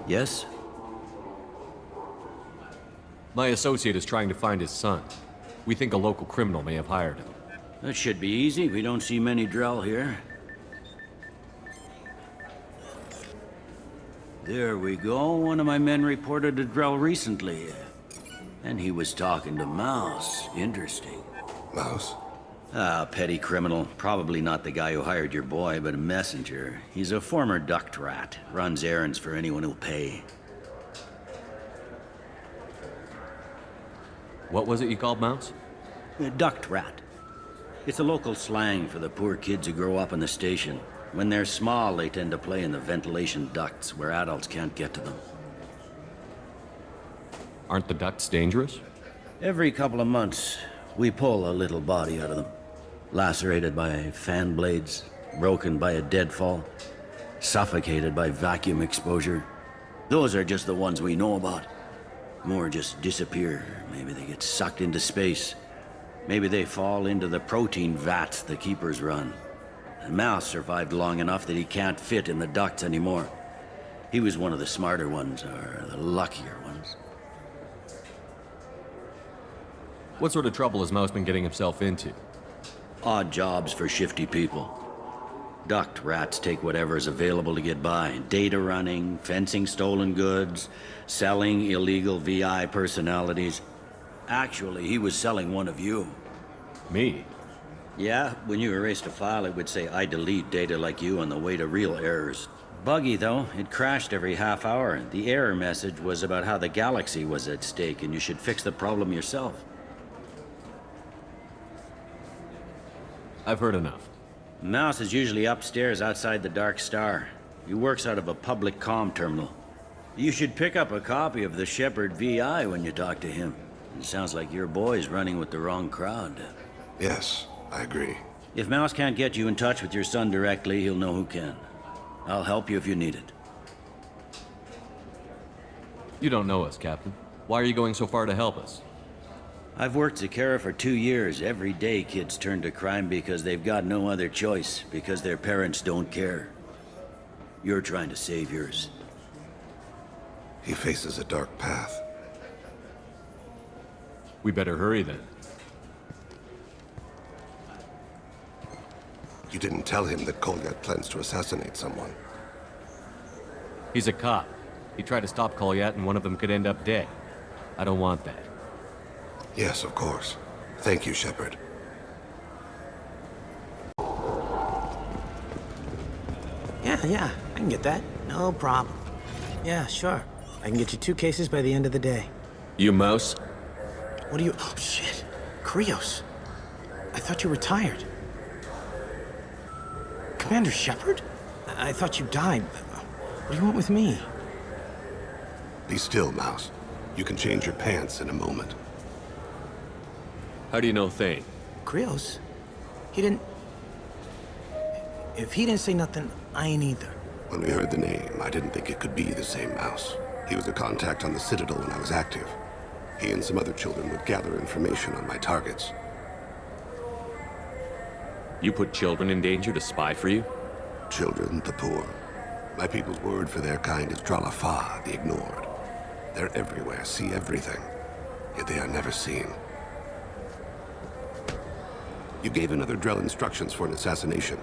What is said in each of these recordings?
Yes? My associate is trying to find his son. We think a local criminal may have hired him. That should be easy. We don't see many Drell here. There we go. One of my men reported a Drell recently. And he was talking to Mouse. Interesting. Mouse? Ah, petty criminal. Probably not the guy who hired your boy, but a messenger. He's a former duct rat. Runs errands for anyone who'll pay. What was it you called Mouse? A duct rat. It's a local slang for the poor kids who grow up in the station. When they're small, they tend to play in the ventilation ducts where adults can't get to them. Aren't the ducts dangerous? Every couple of months, we pull a little body out of them. Lacerated by fan blades, broken by a deadfall, suffocated by vacuum exposure. Those are just the ones we know about. More just disappear. Maybe they get sucked into space. Maybe they fall into the protein vats the keepers run. And Mouse survived long enough that he can't fit in the ducts anymore. He was one of the smarter ones, or the luckier ones. What sort of trouble has Mouse been getting himself into? Odd jobs for shifty people. Duct rats take whatever is available to get by. Data running, fencing stolen goods, selling illegal VI personalities. Actually, he was selling one of you. Me? Yeah, when you erased a file, it would say, I delete data like you on the way to real errors. Buggy, though. It crashed every half hour. The error message was about how the galaxy was at stake, and you should fix the problem yourself. I've heard enough. Mouse is usually upstairs outside the Dark Star. He works out of a public comm terminal. You should pick up a copy of the Shepherd VI when you talk to him. It sounds like your boy's running with the wrong crowd. Yes, I agree. If Mouse can't get you in touch with your son directly, he'll know who can. I'll help you if you need it. You don't know us, Captain. Why are you going so far to help us? I've worked Zakara for 2 years. Every day kids turn to crime because they've got no other choice, because their parents don't care. You're trying to save yours. He faces a dark path. We better hurry then. You didn't tell him that Kolyat plans to assassinate someone. He's a cop. He tried to stop Kolyat and one of them could end up dead. I don't want that. Yes, of course. Thank you, Shepard. Yeah, I can get that. No problem. Yeah, sure. I can get you 2 cases by the end of the day. You Mouse? What do you... Oh, shit. Krios. I thought you retired. Commander Shepard? I thought you died. What do you want with me? Be still, Mouse. You can change your pants in a moment. How do you know Thane? Krios? He didn't... If he didn't say nothing, I ain't either. When we heard the name, I didn't think it could be the same Mouse. He was a contact on the Citadel when I was active. He and some other children would gather information on my targets. You put children in danger to spy for you? Children, the poor. My people's word for their kind is Dralafa, the ignored. They're everywhere, see everything. Yet they are never seen. You gave another Drell instructions for an assassination.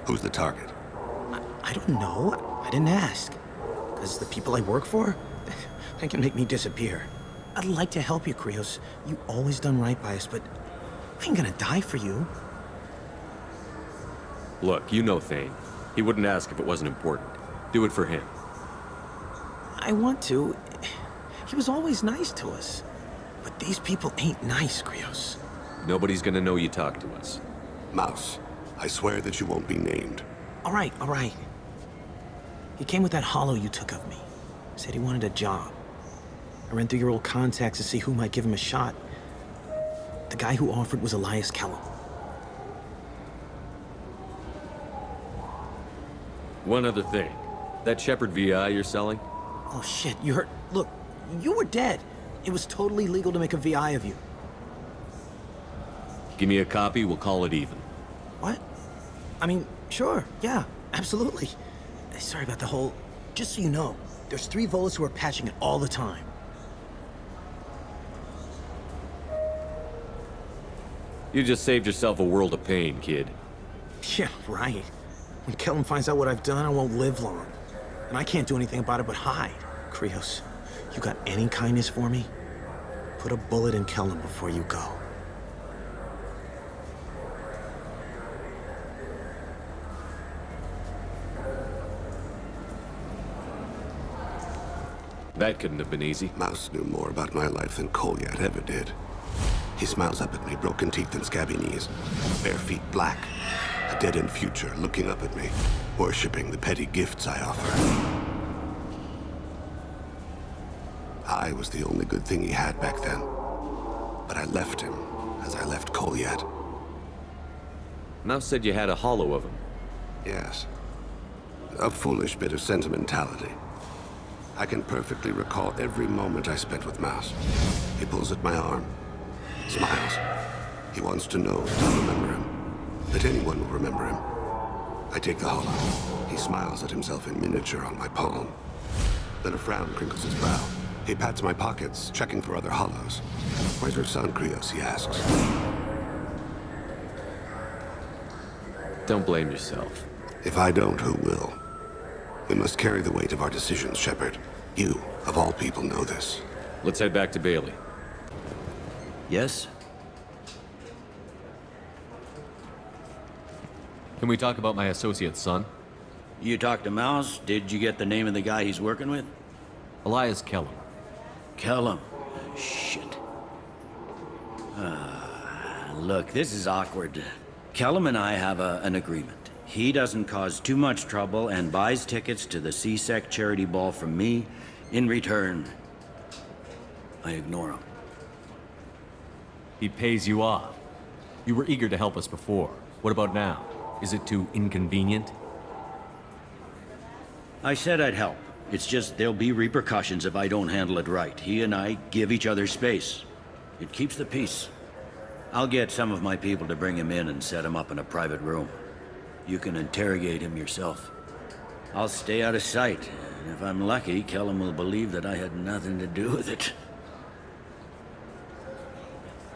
Who's the target? I don't know. I didn't ask. Because the people I work for, they can make me disappear. I'd like to help you, Krios. You always done right by us, but I ain't gonna die for you. Look, you know Thane. He wouldn't ask if it wasn't important. Do it for him. I want to. He was always nice to us. But these people ain't nice, Krios. Nobody's gonna know you talked to us. Mouse, I swear that you won't be named. All right. He came with that hollow you took of me. Said he wanted a job. I ran through your old contacts to see who might give him a shot. The guy who offered was Elias Kellum. One other thing. That Shepherd VI you're selling? Oh shit, you heard? Look, you were dead. It was totally legal to make a VI of you. Give me a copy, we'll call it even. What? I mean, sure, yeah, absolutely. Sorry about the whole... Just so you know, There's 3 Volas who are patching it all the time. You just saved yourself a world of pain, kid. Yeah, right. When Kellum finds out what I've done, I won't live long. And I can't do anything about it but hide. Krios, you got any kindness for me? Put a bullet in Kellum before you go. That couldn't have been easy. Mouse knew more about my life than Kolyat ever did. He smiles up at me, broken teeth and scabby knees, bare feet black, a dead-end future looking up at me, worshipping the petty gifts I offer. I was the only good thing he had back then, but I left him as I left Kolyat. Mouse said you had a hollow of him. Yes, a foolish bit of sentimentality. I can perfectly recall every moment I spent with Mouse. He pulls at my arm, smiles. He wants to know that I'll remember him, that anyone will remember him. I take the hollow. He smiles at himself in miniature on my palm. Then a frown crinkles his brow. He pats my pockets, checking for other hollows. "Where's your son, Krios?" he asks. Don't blame yourself. If I don't, who will? We must carry the weight of our decisions, Shepard. You, of all people, know this. Let's head back to Bailey. Yes? Can we talk about my associate's son? You talked to Mouse? Did you get the name of the guy he's working with? Elias Kellum. Kellum. Shit. Look, this is awkward. Kellum and I have an agreement. He doesn't cause too much trouble and buys tickets to the CSEC charity ball from me. In return, I ignore him. He pays you off. You were eager to help us before. What about now? Is it too inconvenient? I said I'd help. It's just there'll be repercussions if I don't handle it right. He and I give each other space. It keeps the peace. I'll get some of my people to bring him in and set him up in a private room. You can interrogate him yourself. I'll stay out of sight, and if I'm lucky, Kellum will believe that I had nothing to do with it.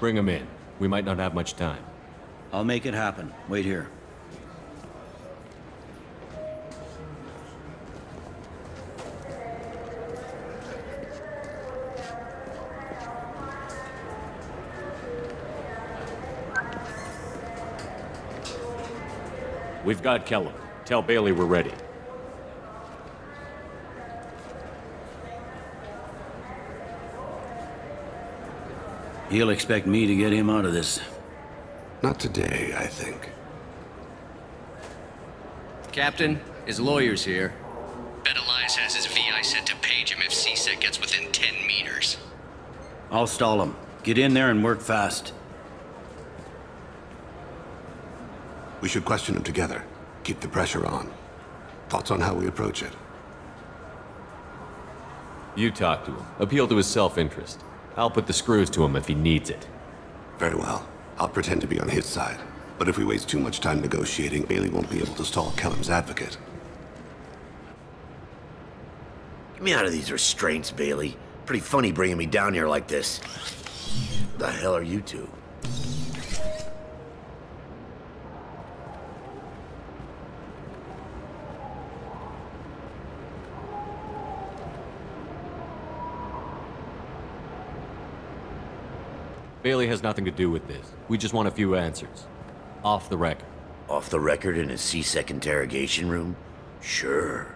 Bring him in. We might not have much time. I'll make it happen. Wait here. We've got Kellum. Tell Bailey we're ready. He'll expect me to get him out of this. Not today, I think. Captain, his lawyer's here. Bet Elias has his VI set to page him if CSEC gets within 10 meters. I'll stall him. Get in there and work fast. We should question him together. Keep the pressure on. Thoughts on how we approach it? You talk to him. Appeal to his self-interest. I'll put the screws to him if he needs it. Very well. I'll pretend to be on his side. But if we waste too much time negotiating, Bailey won't be able to stall Kellum's advocate. Get me out of these restraints, Bailey. Pretty funny bringing me down here like this. The hell are you two? Bailey has nothing to do with this. We just want a few answers. Off the record. Off the record in a C-Sec interrogation room? Sure.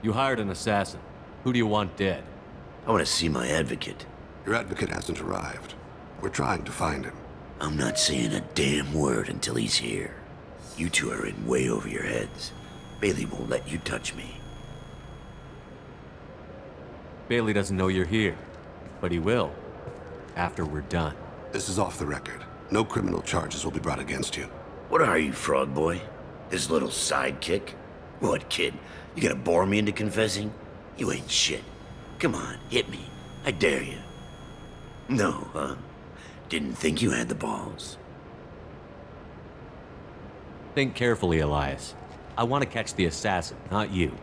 You hired an assassin. Who do you want dead? I want to see my advocate. Your advocate hasn't arrived. We're trying to find him. I'm not saying a damn word until he's here. You two are in way over your heads. Bailey won't let you touch me. Bailey doesn't know you're here. But he will. After we're done. This is off the record. No criminal charges will be brought against you. What are you, frog boy? His little sidekick? What, kid? You gonna bore me into confessing? You ain't shit. Come on, hit me. I dare you. No, huh? Didn't think you had the balls. Think carefully, Elias. I want to catch the assassin, not you.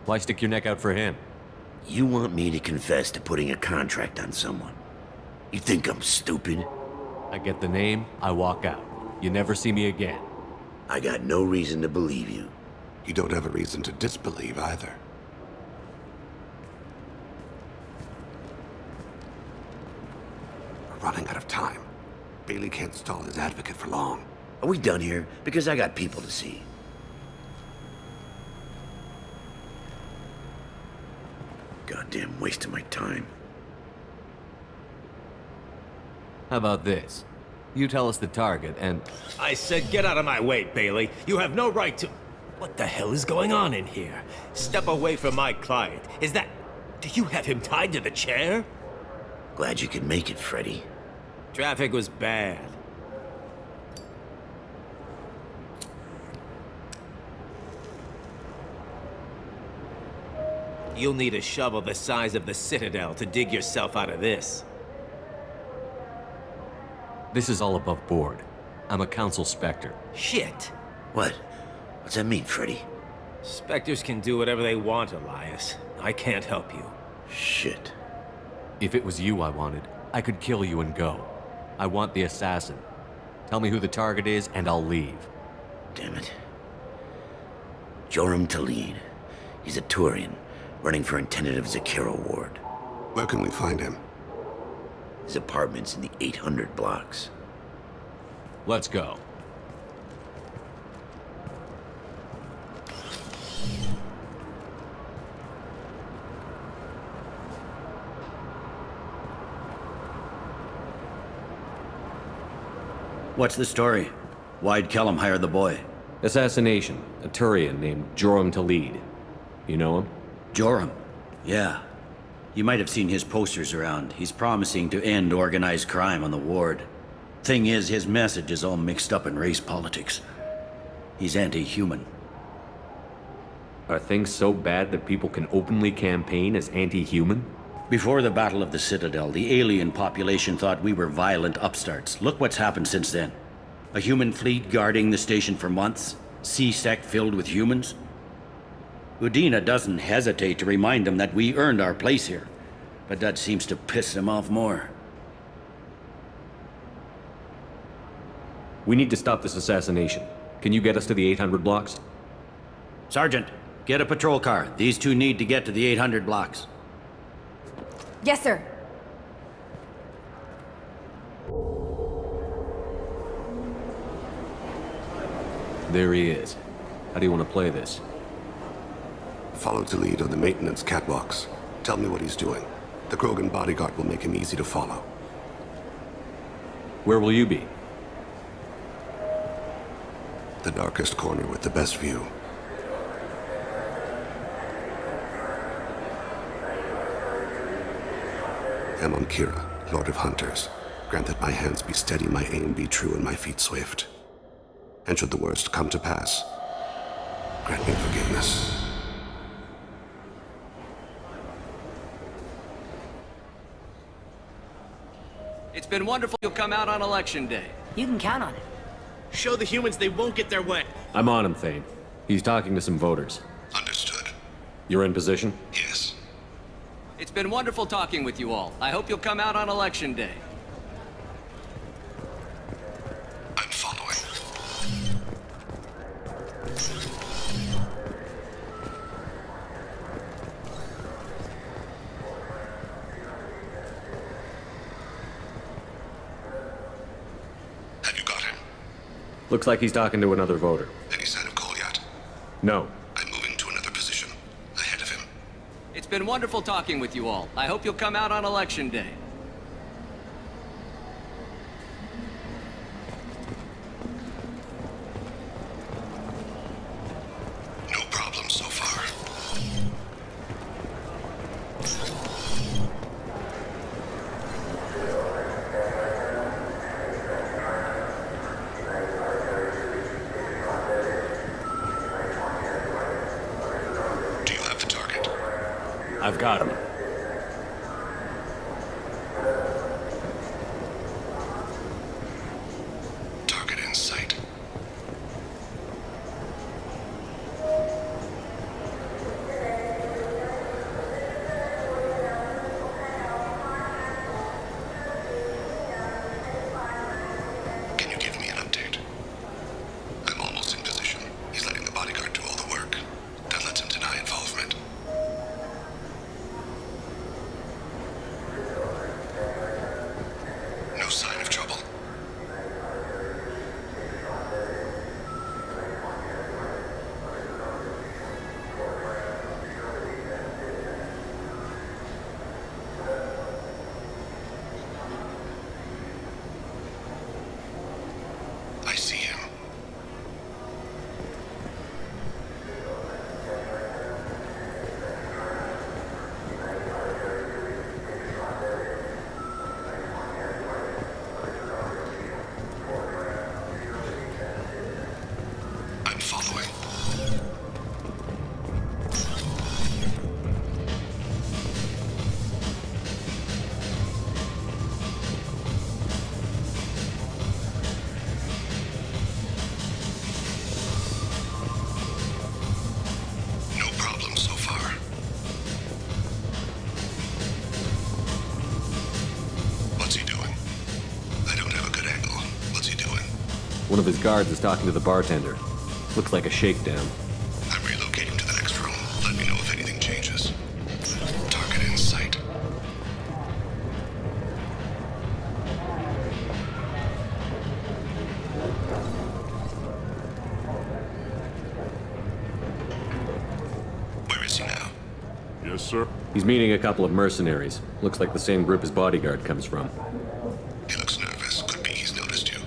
Why stick your neck out for him? You want me to confess to putting a contract on someone? You think I'm stupid? I get the name, I walk out. You never see me again. I got no reason to believe you. You don't have a reason to disbelieve either. We're running out of time. Bailey can't stall his advocate for long. Are we done here? Because I got people to see. Goddamn waste of my time. How about this? You tell us the target, and I said get out of my way, Bailey. You have no right to... What the hell is going on in here? Step away from my client. Is that... Do you have him tied to the chair? Glad you could make it, Freddy. Traffic was bad. You'll need a shovel the size of the Citadel to dig yourself out of this. this is all above board. I'm a council specter. Shit. What? What's that mean, Freddy? Spectres can do whatever they want, Elias. I can't help you. Shit. If it was you I wanted, I could kill you and go. I want the assassin. Tell me who the target is, and I'll leave. Damn it. Joram Talid. He's a Turian, running for a tentative Zakiro ward. Where can we find him? His apartment's in the 800 blocks. Let's go. What's the story? Why'd Kellum hire the boy? Assassination. A Turian named Joram Talid. You know him? Joram? Yeah. You might have seen his posters around. He's promising to end organized crime on the ward. Thing is, his message is all mixed up in race politics. He's anti-human. Are things so bad that people can openly campaign as anti-human? Before the Battle of the Citadel, the alien population thought we were violent upstarts. Look what's happened since then. A human fleet guarding the station for months, C-Sec filled with humans. Udina doesn't hesitate to remind them that we earned our place here, but that seems to piss them off more. We need to stop this assassination. Can you get us to the 800 blocks? Sergeant, get a patrol car. These two need to get to the 800 blocks. Yes, sir. There he is. How do you want to play this? Follow to lead on the maintenance catwalks. Tell me what he's doing. The Krogan bodyguard will make him easy to follow. Where will you be? The darkest corner with the best view. Amon Kira, Lord of Hunters. Grant that my hands be steady, my aim be true, and my feet swift. And should the worst come to pass, grant me forgiveness. It's been wonderful you'll come out on election day. You can count on it. Show the humans they won't get their way. I'm on him, Thane. He's talking to some voters. Understood. You're in position? Yes. It's been wonderful talking with you all. I hope you'll come out on election day. I'm following. Have you got him? Looks like he's talking to another voter. Any sign of call yet? No. I'm moving to another position. Ahead of him. It's been wonderful talking with you all. I hope you'll come out on election day. No problem so far. Do you have the target? I've got him. Target in sight. One of his guards is talking to the bartender. Looks like a shakedown. I'm relocating to the next room. Let me know if anything changes. Target in sight. Where is he now? Yes, sir. He's meeting a couple of mercenaries. Looks like the same group his bodyguard comes from. He looks nervous. Could be he's noticed you.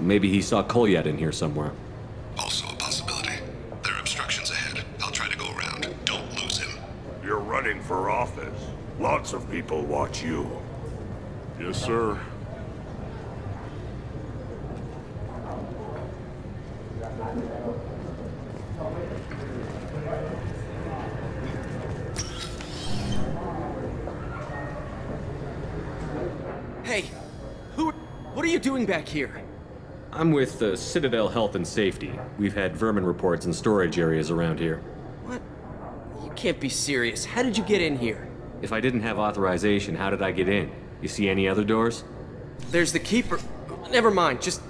Maybe he saw Kolyat in here somewhere. Also a possibility. There are obstructions ahead. I'll try to go around. Don't lose him. You're running for office. Lots of people watch you. Yes, sir. Hey, what are you doing back here? I'm with Citadel Health and Safety. We've had vermin reports in storage areas around here. What? You can't be serious. How did you get in here? If I didn't have authorization, how did I get in? You see any other doors? There's the keeper. Never mind. Just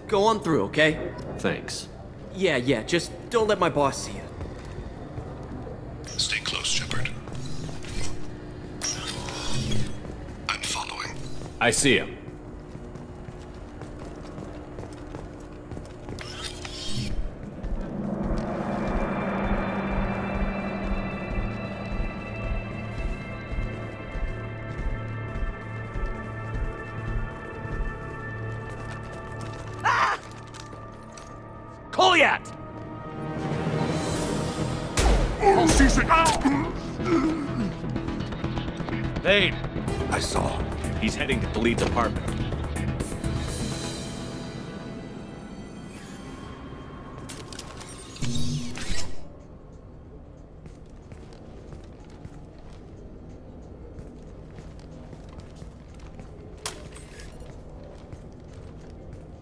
go on through, okay? Thanks. Yeah, just don't let my boss see you. Stay close, Shepard. I'm following. I see him. Kolyat! Thane! I saw. He's heading to Khalid's apartment.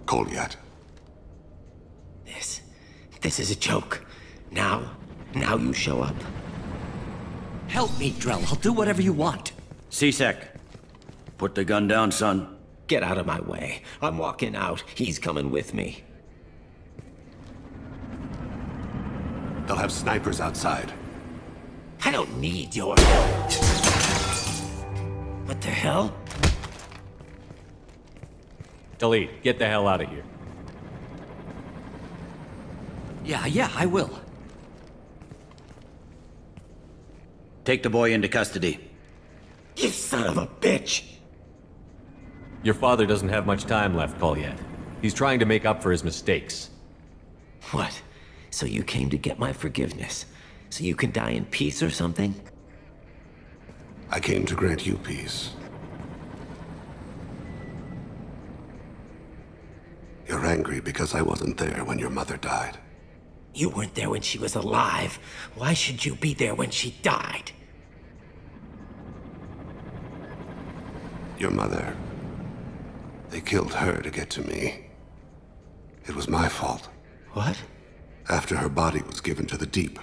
Kolyat. This is a joke. Now you show up. Help me, Drell. I'll do whatever you want. C-Sec, put the gun down, son. Get out of my way. I'm walking out. He's coming with me. They'll have snipers outside. I don't need your... What the hell? Khalid, get the hell out of here. Yeah, I will. Take the boy into custody. You son of a bitch! Your father doesn't have much time left, Kolyat. He's trying to make up for his mistakes. What? So you came to get my forgiveness? So you can die in peace or something? I came to grant you peace. You're angry because I wasn't there when your mother died. You weren't there when she was alive. Why should you be there when she died? Your mother. They killed her to get to me. It was my fault. What? After her body was given to the Deep,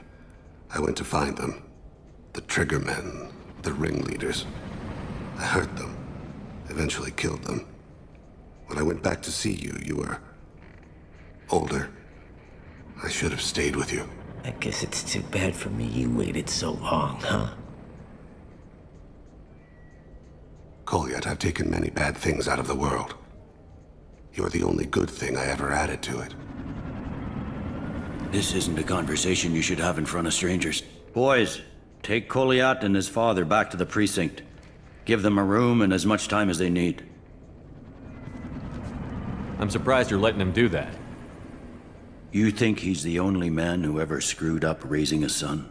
I went to find them. The Triggermen, the ringleaders. I hurt them, eventually killed them. When I went back to see you, you were older. I should have stayed with you. I guess it's too bad for me you waited so long, huh? Kolyat, I've taken many bad things out of the world. You're the only good thing I ever added to it. This isn't a conversation you should have in front of strangers. Boys, take Kolyat and his father back to the precinct. Give them a room and as much time as they need. I'm surprised you're letting him do that. You think he's the only man who ever screwed up raising a son?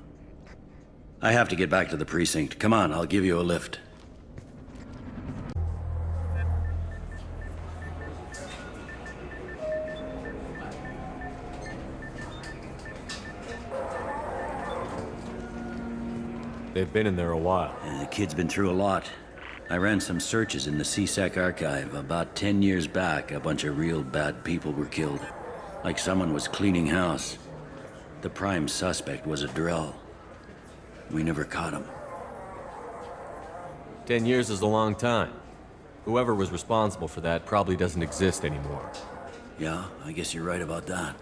I have to get back to the precinct. Come on, I'll give you a lift. They've been in there a while. The kid's been through a lot. I ran some searches in the CSEC archive. About 10 years back, a bunch of real bad people were killed. Like someone was cleaning house. The prime suspect was a Drell. We never caught him. 10 years is a long time. Whoever was responsible for that probably doesn't exist anymore. Yeah, I guess you're right about that.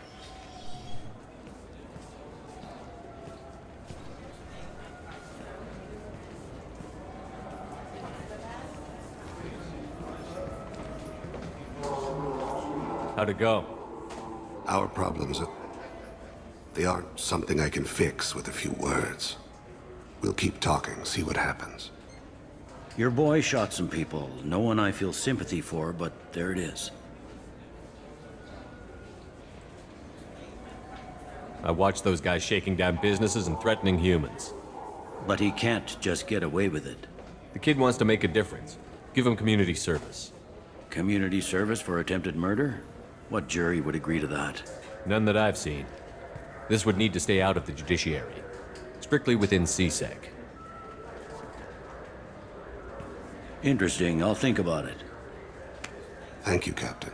How'd it go? Our problems, they aren't something I can fix with a few words. We'll keep talking, see what happens. Your boy shot some people. No one I feel sympathy for, but there it is. I watched those guys shaking down businesses and threatening humans. But he can't just get away with it. The kid wants to make a difference. Give him community service. Community service for attempted murder? What jury would agree to that? None that I've seen. This would need to stay out of the judiciary. Strictly within CSEC. Interesting. I'll think about it. Thank you, Captain.